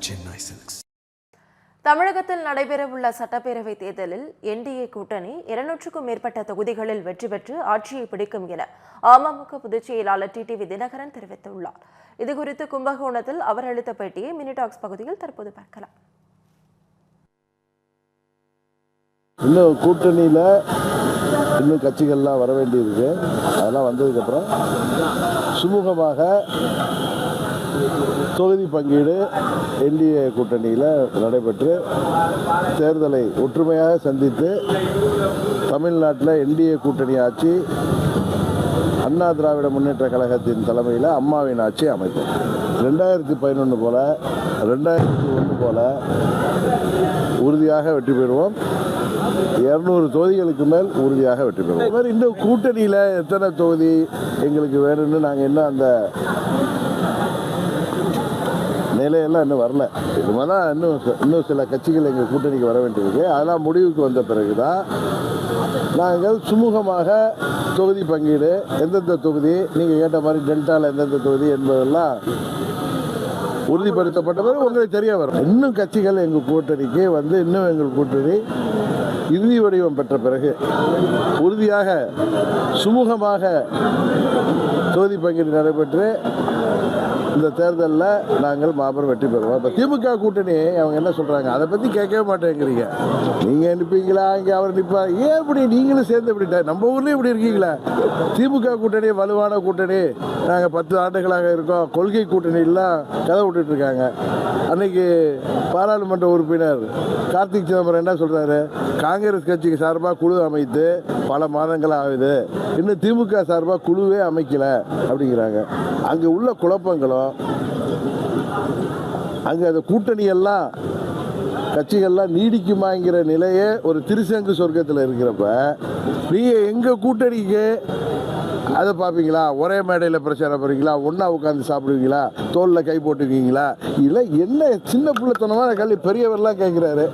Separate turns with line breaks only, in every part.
Chennai Silks.
தமிழகத்தில் நடைபெறவுள்ள சட்டப்பேரவை தேர்தலில் என்டிஏ கூட்டணி 200க்கும் மேற்பட்ட தொகுதிகளில் வெற்றி பெற்று ஆட்சியை பிடிக்கும் என அமமுக பொதுச் செயலாளர் டிடிவி தினகரன் தெரிவித்துள்ளார். இதுகுறித்து கும்பகோணத்தில் அவர் அளித்த பேட்டியை மினிடாக்ஸ் பகுதியில் தற்போது பார்க்கலாம்.
இன்னும் கூட்டணியில் இன்னும் கட்சிகள்லாம் வர வேண்டியிருக்கு. அதெல்லாம் வந்ததுக்கப்புறம் சுமூகமாக தொகுதி பங்கீடு என்டிஏ கூட்டணியில் நடைபெற்று தேர்தலை ஒற்றுமையாக சந்தித்து தமிழ்நாட்டில் என்டிஏ கூட்டணி ஆட்சி அண்ணா திராவிட முன்னேற்ற கழகத்தின் தலைமையில் அம்மாவின் ஆட்சி அமைப்போம். 2011 போல 2001 போல உறுதியாக வெற்றி பெறுவோம். 200 தொகுதிகளுக்கு மேல் உறுதியாக வெற்றி பெறுவோம். இன்னும் கூட்டணியில் எத்தனை தொகுதி எங்களுக்கு வேணும்னு நாங்கள் இன்னும் அந்த நிலையெல்லாம் இன்னும் வரல. இதுமாதிரி தான் இன்னும் சில கட்சிகள் எங்கள் கூட்டணிக்கு வர வேண்டியிருக்கு. அதெல்லாம் முடிவுக்கு வந்த பிறகு தான் நாங்கள் சுமூகமாக தொகுதி பங்கீடு, எந்தெந்த தொகுதி நீங்கள் கேட்ட மாதிரி டெல்டாவில் எந்தெந்த தொகுதி என்பதெல்லாம் உறுதிப்படுத்தப்பட்ட பிறகு உங்களுக்கு தெரிய வரும். இன்னும் கட்சிகள் எங்கள் கூட்டணிக்கு வந்து இன்னும் எங்கள் கூட்டணி இறுதி வடிவம் பெற்ற பிறகு உறுதியாக சுமூகமாக தொகுதி பங்கீடு நடைபெற்று இந்த தேர்தலில் நாங்கள் மாபெரும் வெற்றி பெறுவோம். இப்போ திமுக கூட்டணி அவங்க என்ன சொல்கிறாங்க, அதை பற்றி கேட்கவே மாட்டேங்கிறீங்க. நீங்கள் நிற்பீங்களா, இங்கே அவர் நிற்பா, ஏன் இப்படி நீங்களும் சேர்ந்து இப்படி நம்ம ஊர்லேயும் இப்படி இருக்கீங்களா? திமுக கூட்டணி வலுவான கூட்டணி, நாங்கள் 10 ஆண்டுகளாக இருக்கோம், கொள்கை கூட்டணியெல்லாம் கதை விட்டுட்ருக்காங்க. அன்றைக்கி பாராளுமன்ற உறுப்பினர் கார்த்திக் சிதம்பரம் என்ன சொல்கிறாரு, காங்கிரஸ் கட்சிக்கு சார்பாக குழு அமைத்து பல மாதங்கள் ஆகுது, இன்னும் திமுக சார்பாக குழுவே அமைக்கலை அப்படிங்கிறாங்க. அங்கே உள்ள குழப்பங்களும் அங்கே அந்த கூட்டணியெல்லாம் கட்சிகள்லாம் நீடிக்குமாங்கிற நிலையே ஒரு திருசங்கு சொர்க்கத்தில் இருக்கிறப்ப நீங்கள் எங்கள் கூட்டணிக்கு அதை பார்ப்பீங்களா? ஒரே மேடையில் பிரச்சாரம் பண்ணுறீங்களா? ஒன்றா உட்காந்து சாப்பிடுவீங்களா? தோளில் கை போட்டுக்குவீங்களா? இல்லை என்ன சின்ன பிள்ளைத்தனமான கல்வி பெரியவர்லாம் கேட்குறாரு.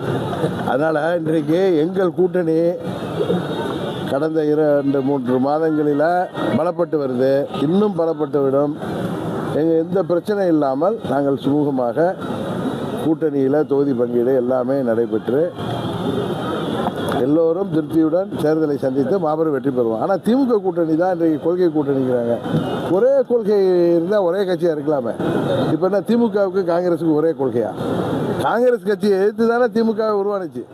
அதனால் இன்றைக்கு எங்கள் கூட்டணி கடந்த 2-3 மாதங்களில் பலப்பட்டு வருது, இன்னும் பலப்பட்டு விடும். எந்த பிரச்சனை இல்லாமல் நாங்கள் சுமூகமாக கூட்டணியில் தொகுதி பங்கீடு எல்லாமே நடைபெற்று எல்லோரும் திருப்தியுடன் தேர்தலை சந்தித்து மாபெரும் வெற்றி பெறுவோம். ஆனால் திமுக கூட்டணி தான் இன்றைக்கு கொள்கை கூட்டணிங்கிறாங்க. ஒரே கொள்கை இருந்தால் ஒரே கட்சியாக இருக்கலாமே. இப்போ என்ன திமுகவுக்கு காங்கிரஸுக்கு ஒரே கொள்கையா? காங்கிரஸ் கட்சியை எதிர்த்து தானே திமுக உருவானுச்சு.